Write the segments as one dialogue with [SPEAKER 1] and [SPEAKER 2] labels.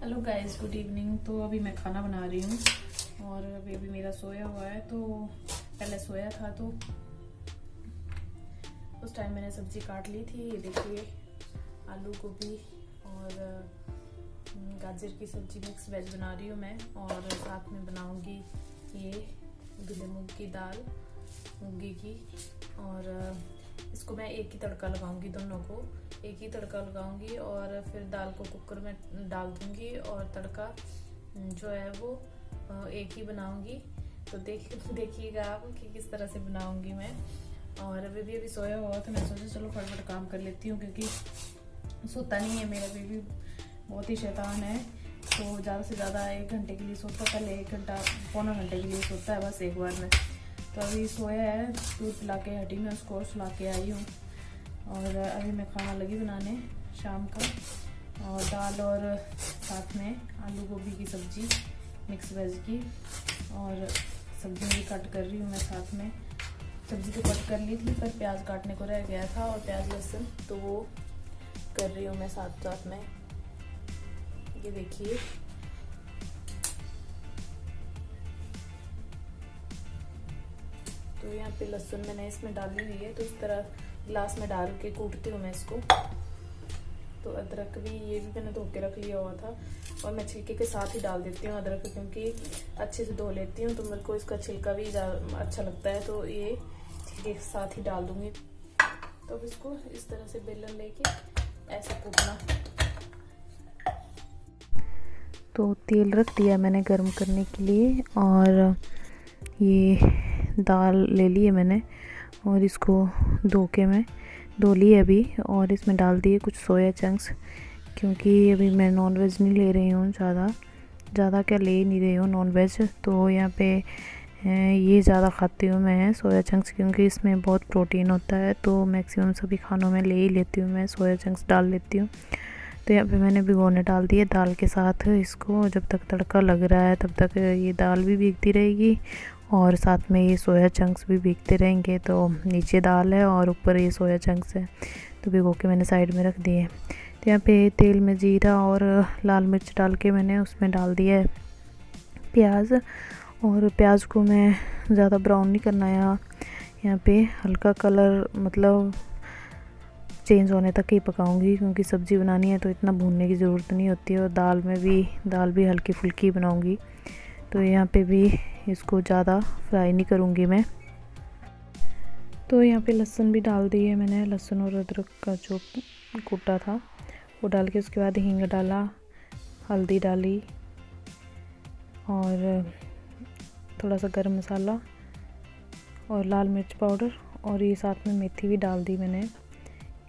[SPEAKER 1] Hello guys, good evening. तो अभी मैं खाना बना रही हूँ और बेबी मेरा सोया हुआ है। तो पहले सोया था तो उस टाइम मैंने सब्जी काट ली थी। ये देखिए, आलू गोभी और गाजर की सब्जी मिक्स वेज बना रही हूँ मैं। और साथ में बनाऊंगी ये गिले मूंग की दाल मूंगी की। और इसको मैं एक ही तड़का लगाऊंगी, दोनों को एक ही तड़का लगाऊंगी और फिर दाल को कुकर में डाल दूंगी और तड़का जो है वो एक ही बनाऊंगी। तो देखिएगा आप कि किस तरह से बनाऊंगी मैं। और बेबी सोया हुआ तो मैं सोचा चलो फटाफट काम कर लेती हूँ, क्योंकि सोता नहीं है मेरा बेबी, बहुत ही शैतान है। तो ज़्यादा से ज़्यादा 1 घंटे के लिए सोता, पहले 1 घंटा पौना घंटे के लिए सोता है बस एक बार में। तो अभी सोया है, दूध पिला के हटी, मैं उसको सुला के आई हूँ। और अभी मैं खाना लगी बनाने शाम का, और दाल और साथ में आलू गोभी की सब्जी मिक्स वेज की। और सब्जी भी कट कर रही हूँ मैं साथ में। सब्जी तो कट कर ली थी पर प्याज काटने को रह गया था, और प्याज लहसुन तो वो कर रही हूँ मैं साथ साथ में। ये देखिए, तो यहाँ पे लहसुन मैंने इसमें डाली हुई है। तो इस तरह गिलास में डाल के कूटती हूँ मैं इसको। तो अदरक भी, ये भी मैंने धो के रख लिया हुआ था और मैं छिलके के साथ ही डाल देती हूँ अदरक, क्योंकि अच्छे से धो लेती हूँ तो मेरे को इसका छिलका भी अच्छा लगता है। तो ये छिलके के साथ ही डाल दूंगी। तो अब इसको इस तरह से बेलन लेके ऐसे कूटना।
[SPEAKER 2] तो तेल रख दिया मैंने गर्म करने के लिए, और ये दाल ले ली है मैंने और इसको मैं धो ली है अभी। और इसमें डाल दिए कुछ सोया चंक्स, क्योंकि अभी मैं नॉनवेज नहीं ले रही हूँ, ज़्यादा क्या ले नहीं रही हूँ नॉनवेज। तो यहाँ पे ये ज़्यादा खाती हूँ मैं सोया चंक्स, क्योंकि इसमें बहुत प्रोटीन होता है। तो मैक्सिमम सभी खानों में ले ही लेती हूँ मैं, सोया चंक्स डाल लेती हूँ। तो यहाँ पे मैंने भिगोने डाल दिए दाल के साथ। इसको जब तक तड़का लग रहा है तब तक ये दाल भी भीगती रहेगी और साथ में ये सोया चंक्स भी भीगते रहेंगे। तो नीचे दाल है और ऊपर ये सोया चंक्स है, तो भिगो के मैंने साइड में रख दिए। तो यहाँ पे तेल में जीरा और लाल मिर्च डाल के मैंने उसमें डाल दिया है प्याज। और प्याज को मैं ज़्यादा ब्राउन नहीं करना है, यहाँ पे हल्का कलर मतलब चेंज होने तक ही पकाऊंगी, क्योंकि सब्ज़ी बनानी है तो इतना भूनने की ज़रूरत नहीं होती है। और दाल भी हल्की फुल्की बनाऊंगी। तो यहाँ पे भी इसको ज़्यादा फ्राई नहीं करूँगी मैं। तो यहाँ पे लहसुन भी डाल दी है मैंने, लहसुन और अदरक का जो कूटा था वो डाल के उसके बाद हींग डाला, हल्दी डाली और थोड़ा सा गरम मसाला और लाल मिर्च पाउडर, और ये साथ में मेथी भी डाल दी मैंने,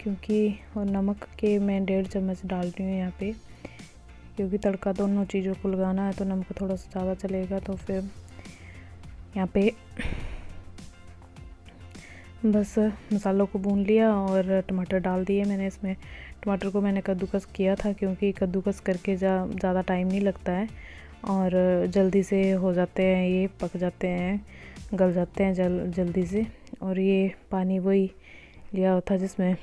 [SPEAKER 2] क्योंकि और नमक के मैं 1.5 चम्मच डाल रही हूँ यहाँ पे, क्योंकि तड़का दोनों चीज़ों को लगाना है तो नमक थोड़ा सा ज़्यादा चलेगा। तो फिर यहाँ पे बस मसालों को भून लिया और टमाटर डाल दिए मैंने इसमें। टमाटर को मैंने कद्दूकस किया था, क्योंकि कद्दूकस करके ज़्यादा टाइम नहीं लगता है और जल्दी से हो जाते हैं, ये पक जाते हैं, गल जाते हैं जल्दी से। और ये पानी वही लिया था जिसमें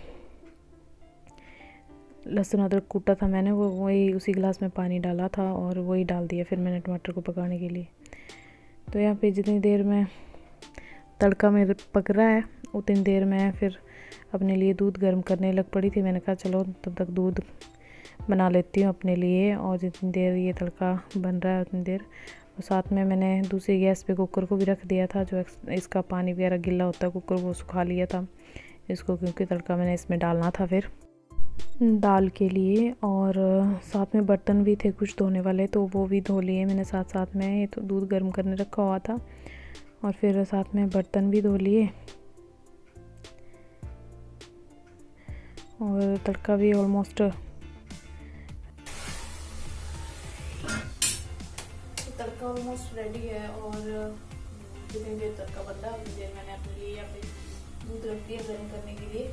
[SPEAKER 2] लहसुन अदरक कूटा था मैंने, वो वही उसी गिलास में पानी डाला था और वही डाल दिया फिर मैंने टमाटर को पकाने के लिए। तो यहाँ पे जितनी देर में तड़का मेरे पक रहा है उतनी देर में फिर अपने लिए दूध गर्म करने लग पड़ी थी। मैंने कहा चलो तब तक दूध बना लेती हूँ अपने लिए, और जितनी देर ये तड़का बन रहा है उतनी देर। और साथ में मैंने दूसरी गैस पे कुकर को भी रख दिया था, जो इसका पानी वगैरह गिला होता है कुकर, वो सुखा लिया था इसको, क्योंकि तड़का मैंने इसमें डालना था फिर दाल के लिए। और साथ में बर्तन भी थे कुछ धोने वाले, तो वो भी धो लिए मैंने साथ में। ये तो दूध गर्म करने रखा हुआ था और फिर साथ में बर्तन भी धो लिए, और तड़का भी ऑलमोस्ट
[SPEAKER 1] रेडी है। और जितनी देर तड़का बन रहा है उतनी देर मैंने अपने लिए यहाँ पे दूध रख दिया गर्म करने के लिए।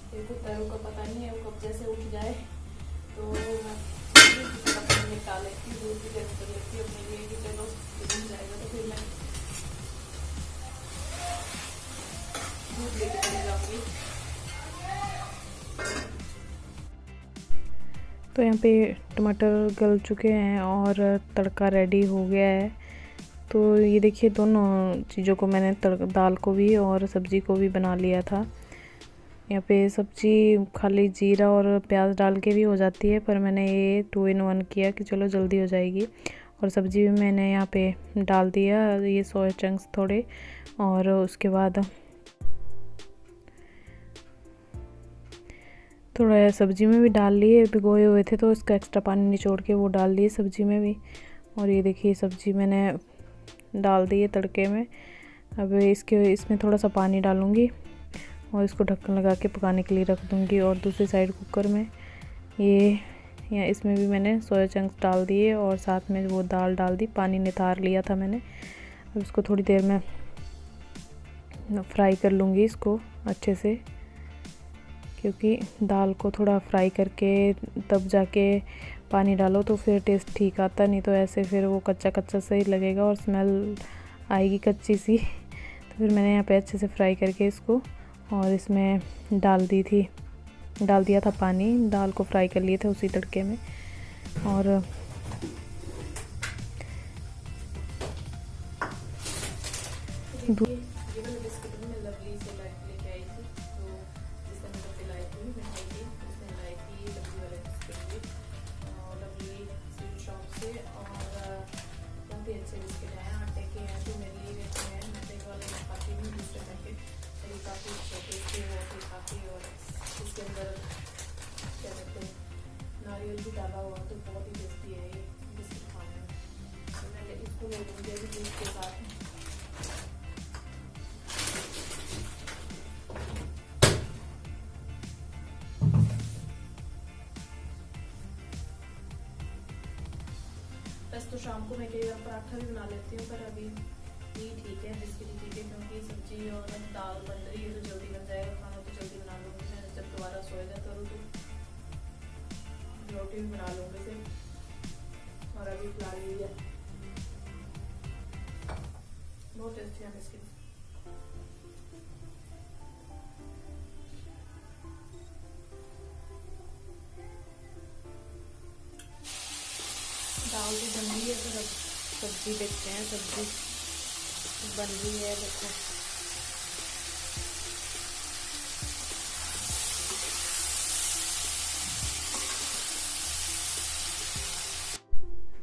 [SPEAKER 1] देखो पैरों का पता नहीं है, वो कब जैसे उठ जाए तो मैं निकाल लेती हूँ, दूध भी गर्म कर लेती हूँ अपने लिए कि चलो बन जाएगा। तो फिर मैं दूध लेके चली जाऊँगी।
[SPEAKER 2] तो यहाँ पे टमाटर गल चुके हैं और तड़का रेडी हो गया है। तो ये देखिए दोनों चीज़ों को मैंने दाल को भी और सब्ज़ी को भी बना लिया था। यहाँ पे सब्ज़ी खाली जीरा और प्याज डाल के भी हो जाती है, पर मैंने ये 2 in 1 किया कि चलो जल्दी हो जाएगी। और सब्ज़ी भी मैंने यहाँ पे डाल दिया ये सोया चंक्स थोड़े, और उसके बाद थोड़ा सब्ज़ी में भी डाल लिए, भिगोए हुए थे तो इसका एक्स्ट्रा पानी निचोड़ के वो डाल दिए सब्ज़ी में भी। और ये देखिए सब्ज़ी मैंने डाल दी है तड़के में। अब इसमें थोड़ा सा पानी डालूँगी और इसको ढक्कन लगा के पकाने के लिए रख दूँगी। और दूसरी साइड कुकर में इसमें भी मैंने सोया चंक्स डाल दिए और साथ में वो दाल डाल दी, पानी नितार लिया था मैंने। अब इसको थोड़ी देर में फ्राई कर लूँगी इसको अच्छे से, क्योंकि दाल को थोड़ा फ्राई करके तब जाके पानी डालो तो फिर टेस्ट ठीक आता, नहीं तो ऐसे फिर वो कच्चा कच्चा सही लगेगा और स्मेल आएगी कच्ची सी। तो फिर मैंने यहाँ पे अच्छे से फ्राई करके इसको और इसमें डाल दिया था पानी, दाल को फ्राई कर लिए थे उसी तड़के में। और
[SPEAKER 1] नारियल भी डाला हुआ तो बहुत ही टेस्टी है ये बिस्किट खाने में। तो मैं इसको ले लूँगी अभी दूध के साथ। बस तो शाम को मैं कई बार पराठा भी बना लेती हूँ, पर अभी ये ठीक है, बिस्किट ही ठीक है, क्योंकि सब्जी और दाल बन रही है तो जल्दी बन जाएगा खाना, तो जल्दी बना लूँगी। मैं जब दोबारा सोया जाता हूँ तो रोटी भी बना लूँगी फिर। और अभी फिलहाल ये है, बहुत टेस्टी है बिस्किट। दाल भी बन रही है, फिर अब सब्जी देखते हैं। सब्जी बन रही है, देखो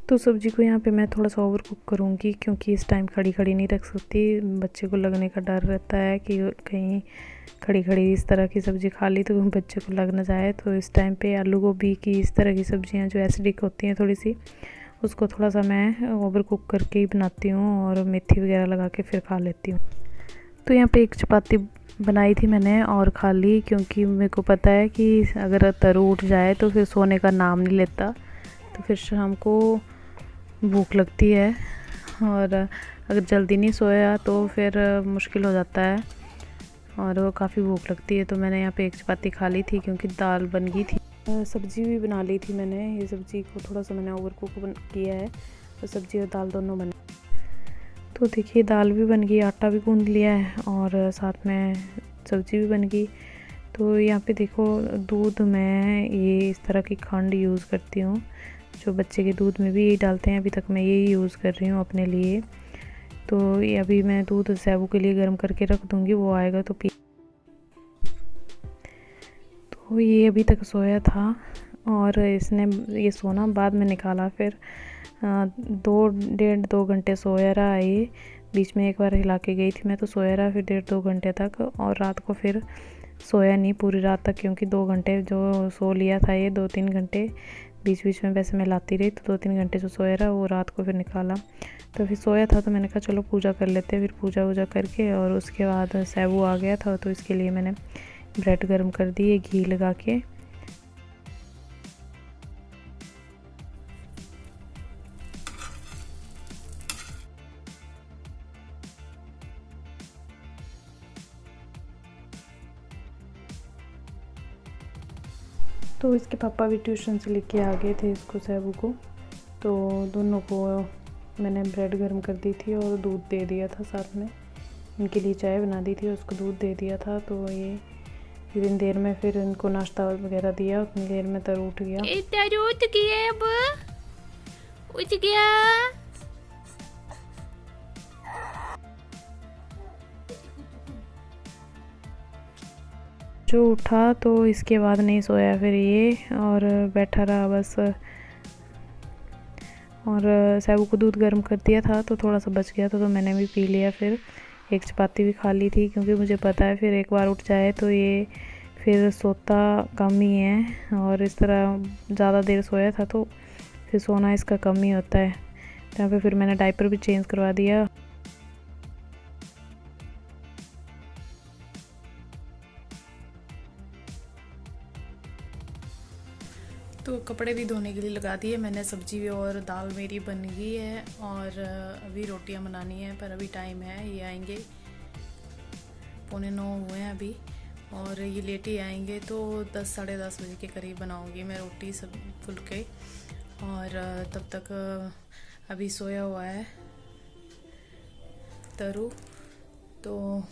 [SPEAKER 2] तो सब्ज़ी को यहाँ पे मैं थोड़ा सा ओवर कुक करूँगी, क्योंकि इस टाइम खड़ी खड़ी नहीं रख सकती, बच्चे को लगने का डर रहता है कि कहीं खड़ी खड़ी इस तरह की सब्ज़ी खा ली तो बच्चे को लग ना जाए। तो इस टाइम पे आलू गोभी की इस तरह की सब्ज़ियाँ जो एसिडिक होती हैं थोड़ी सी, उसको थोड़ा सा मैं ओवर कुक करके ही बनाती हूँ और मेथी वगैरह लगा के फिर खा लेती हूँ। तो यहाँ पर एक चपाती बनाई थी मैंने और खा ली, क्योंकि मेरे को पता है कि अगर तरू उठ जाए तो फिर सोने का नाम नहीं लेता, तो फिर शाम को भूख लगती है। और अगर जल्दी नहीं सोया तो फिर मुश्किल हो जाता है और वो काफ़ी भूख लगती है। तो मैंने यहाँ पे एक चपाती खा ली थी, क्योंकि दाल बन गई थी। सब्ज़ी भी बना ली थी मैंने, ये सब्ज़ी को थोड़ा सा मैंने ओवर कुक किया है, तो सब्ज़ी और दाल दोनों बने। तो देखिए दाल भी बन गई, आटा भी गूँध लिया है और साथ में सब्ज़ी भी बन गई। तो यहाँ पे देखो दूध मैं ये इस तरह की खंड यूज़ करती हूँ, जो बच्चे के दूध में भी यही डालते हैं। अभी तक मैं यही यूज़ कर रही हूँ अपने लिए। तो ये अभी मैं दूध सैबू के लिए गर्म करके रख दूँगी, वो आएगा तो पी। तो ये अभी तक सोया था और इसने ये सोना बाद में निकाला, फिर 1.5-2 घंटे सोया रहा। ये बीच में एक बार हिला के गई थी मैं, तो सोया रहा फिर 1.5-2 घंटे तक। और रात को फिर सोया नहीं पूरी रात तक, क्योंकि 2 घंटे जो सो लिया था ये 2-3 घंटे बीच बीच में वैसे मैं लाती रही, तो 2-3 घंटे जो सोया रहा वो रात को फिर निकाला। तो फिर सोया था तो मैंने कहा चलो पूजा कर लेते हैं। फिर पूजा वूजा करके और उसके बाद सैबू आ गया था, तो इसके लिए मैंने ब्रेड गर्म कर दी घी लगा के। तो इसके पापा भी ट्यूशन से लेके आ गए थे इसको सैबू को, तो दोनों को मैंने ब्रेड गर्म कर दी थी और दूध दे दिया था साथ में। इनके लिए चाय बना दी थी, उसको दूध दे दिया था। तो ये इतनी देर में फिर इनको नाश्ता वगैरह दिया, उतनी देर में तरु उठ गया।
[SPEAKER 1] तरु उठ गया, अब उठ गया।
[SPEAKER 2] जो उठा तो इसके बाद नहीं सोया फिर ये, और बैठा रहा बस। और सैबू को दूध गर्म कर दिया था तो थोड़ा सा बच गया था, तो मैंने भी पी लिया। फिर एक चपाती भी खा ली थी, क्योंकि मुझे पता है फिर एक बार उठ जाए तो ये फिर सोता कम ही है, और इस तरह ज़्यादा देर सोया था तो फिर सोना इसका कम ही होता है। यहाँ पे फिर मैंने डायपर भी चेंज करवा दिया।
[SPEAKER 1] तो कपड़े भी धोने के लिए लगा दिए मैंने, सब्जी और दाल मेरी बन गई है, और अभी रोटियां बनानी है, पर अभी टाइम है, ये आएंगे 8:45 हुए हैं अभी, और ये लेट ही आएंगे तो 10 साढ़े 10 बजे के करीब बनाऊंगी मैं रोटी सब फुलके। और तब तक अभी सोया हुआ है तरु, तो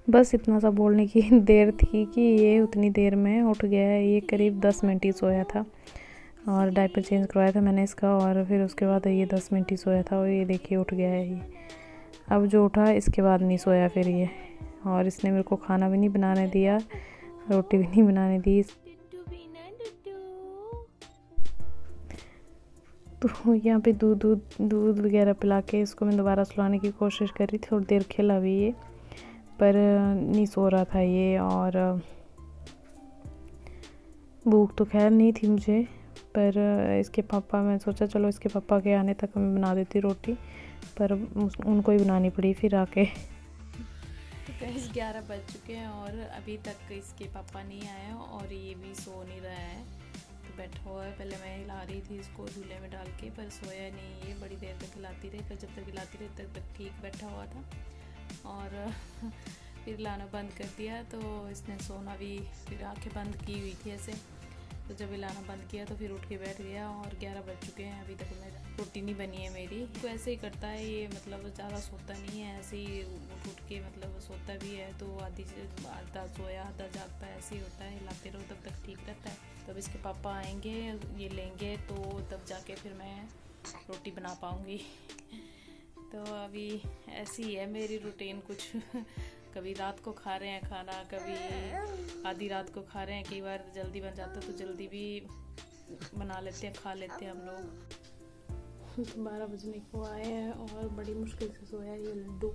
[SPEAKER 2] बस इतना सा बोलने की देर थी कि ये उतनी देर में उठ गया है। ये करीब 10 मिनट ही सोया था, और डायपर चेंज करवाया था मैंने इसका, और फिर उसके बाद ये 10 मिनट ही सोया था, और ये देखिए उठ गया है ये। अब जो उठा इसके बाद नहीं सोया फिर ये, और इसने मेरे को खाना भी नहीं बनाने दिया, रोटी भी नहीं बनाने दी। तो यहाँ पे दूध वगैरह पिला के इसको मैं दोबारा सुलाने की कोशिश कर रही थी। थोड़ी देर खेला भी ये, पर नहीं सो रहा था ये, और भूख तो खैर नहीं थी मुझे, पर इसके पापा, मैं सोचा चलो इसके पापा के आने तक मैं बना देती रोटी, पर उनको ही बनानी पड़ी फिर आके।
[SPEAKER 1] तो 11 बज चुके हैं और अभी तक इसके पापा नहीं आए, और ये भी सो नहीं रहा है, तो बैठा हुआ है। पहले मैं हिला रही थी इसको झूले में डाल के, पर सोया नहीं, ये बड़ी देर तक हिलाती रही, पर जब तक हिलाती रही तब तक ठीक बैठा हुआ था, और फिर लाना बंद कर दिया तो इसने सोना भी, फिर आंखें बंद की हुई थी ऐसे, तो जब हिलाना बंद किया तो फिर उठ के बैठ गया। और 11 बज चुके हैं, अभी तक मैं रोटी नहीं बनी है मेरी। तो ऐसे ही करता है ये, मतलब ज़्यादा सोता नहीं है, ऐसे ही उठ के मतलब सोता भी है तो आधा सोया आधा जागता है, ऐसे ही होता है, हिलाते रहो तब तक ठीक रहता है। तब इसके पापा आएंगे, ये लेंगे तो तब जाके फिर मैं रोटी बना पाऊँगी। तो अभी ऐसी ही है मेरी रूटीन कुछ। कभी रात को खा रहे हैं खाना, कभी आधी रात को खा रहे हैं, कई बार जल्दी बन जाता है तो जल्दी भी बना लेते हैं, खा लेते हैं हम लोग। 12 बजने को आए हैं और बड़ी मुश्किल से सोया ये लड्डू,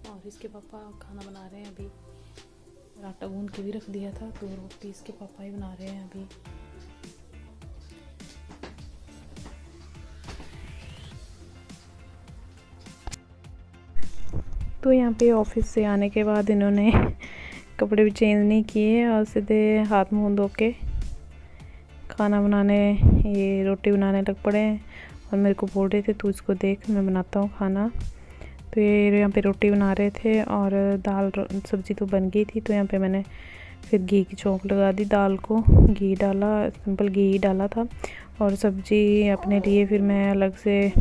[SPEAKER 1] और इसके पापा खाना बना रहे हैं अभी। आटा गूंद के भी रख दिया था, तो रोटी इसके पापा ही बना रहे हैं अभी।
[SPEAKER 2] तो यहाँ पे ऑफिस से आने के बाद इन्होंने कपड़े भी चेंज नहीं किए, और सीधे हाथ मुंह धो के खाना बनाने, ये रोटी बनाने लग पड़े हैं। और मेरे को बोल रहे थे तू इसको देख मैं बनाता हूँ खाना, तो ये यहाँ पे रोटी बना रहे थे, और दाल सब्ज़ी तो बन गई थी। तो यहाँ पे मैंने फिर घी की चौंक लगा दी, दाल को घी डाला, सिंपल घी ही डाला था, और सब्ज़ी अपने लिए फिर मैं अलग से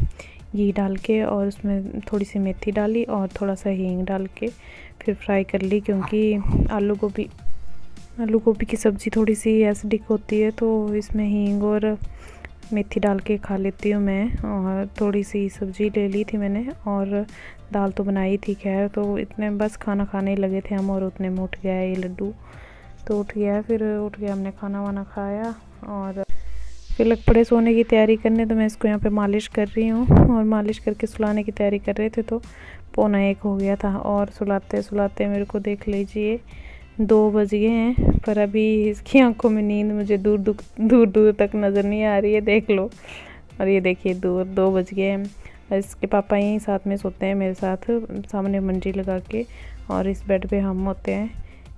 [SPEAKER 2] घी डाल के, और उसमें थोड़ी सी मेथी डाली और थोड़ा सा हींग डाल के फिर फ्राई कर ली, क्योंकि आलू गोभी की सब्ज़ी थोड़ी सी एसिडिक होती है, तो इसमें हींग और मेथी डाल के खा लेती हूँ मैं। और थोड़ी सी सब्ज़ी ले ली थी मैंने, और दाल तो बनाई थी खैर, तो इतने बस खाना खाने ही लगे थे हम, और उतने में उठ गया ये लड्डू। तो उठ गया, फिर उठ गया, हमने खाना वाना खाया, और फिर लग पड़े सोने की तैयारी करने। तो मैं इसको यहाँ पे मालिश कर रही हूँ, और मालिश करके सुलाने की तैयारी कर रहे थे, तो 12:45 हो गया था, और सुलाते सुलाते मेरे को देख लीजिए 2 बज गए हैं। पर अभी इसकी आंखों में नींद मुझे दूर दूर तक नज़र नहीं आ रही है, देख लो। और ये देखिए 2 बज गए हैं। इसके पापा यहीं साथ में सोते हैं मेरे साथ, सामने मंजी लगा के, और इस बेड पे हम होते हैं,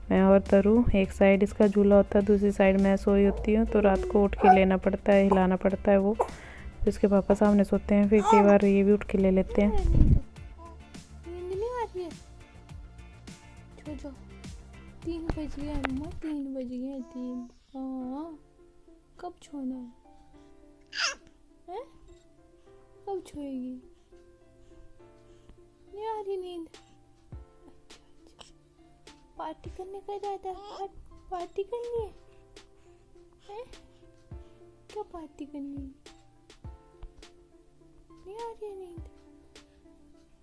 [SPEAKER 2] मैं और तरु। एक साइड इसका झूला होता है, दूसरी साइड मैं सोई होती हूँ, तो रात को उठ के लेना पड़ता है, हिलाना पड़ता है वो। तो इसके पापा सामने सोते हैं, फिर कई बार ये भी उठ के ले लेते हैं।
[SPEAKER 1] 3 बज गए अम्मा, 3 बज गए, 3। हाँ, कब सोना है? कब सोएगी? नहीं आ रही नींद? अच्छा।
[SPEAKER 2] पार्टी करने का इरादा है? पार्टी करनी है? हैं? क्या पार्टी करनी है? नहीं आ रही है नींद?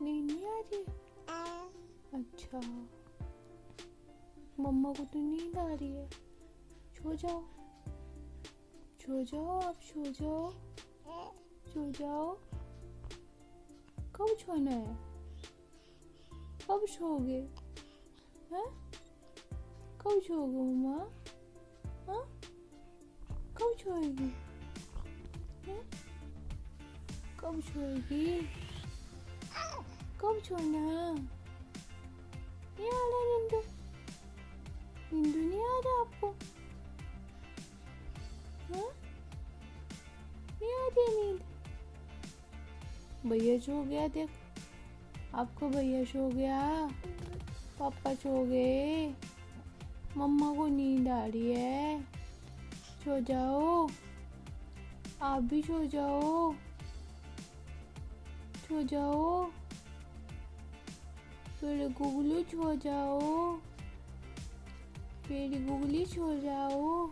[SPEAKER 2] नींद नहीं आ रही है? अच्छा, मम्मा को तो नींद आ रही है। सो जाओ, सो जाओ, आप सो जाओ, सो जाओ। कब सोना है? कब सोओगे? हैं? कब सोओगे मम्मा? हाँ? कब सोएगी? हैं? कब सोएगी? कब सोना? नहीं आ रहा नींदू? नींदू नहीं आ रहा आपको? हाँ? नहीं आ रही नींद? भैया सो गया, देख आपको भैया सो गया, पापा सो गए, मम्मा को नींद आ रही है। सो जाओ, आप भी सो जाओ, सो जाओ, मेरे गुगलू सो जाओ, मेरी गुगली सो जाओ।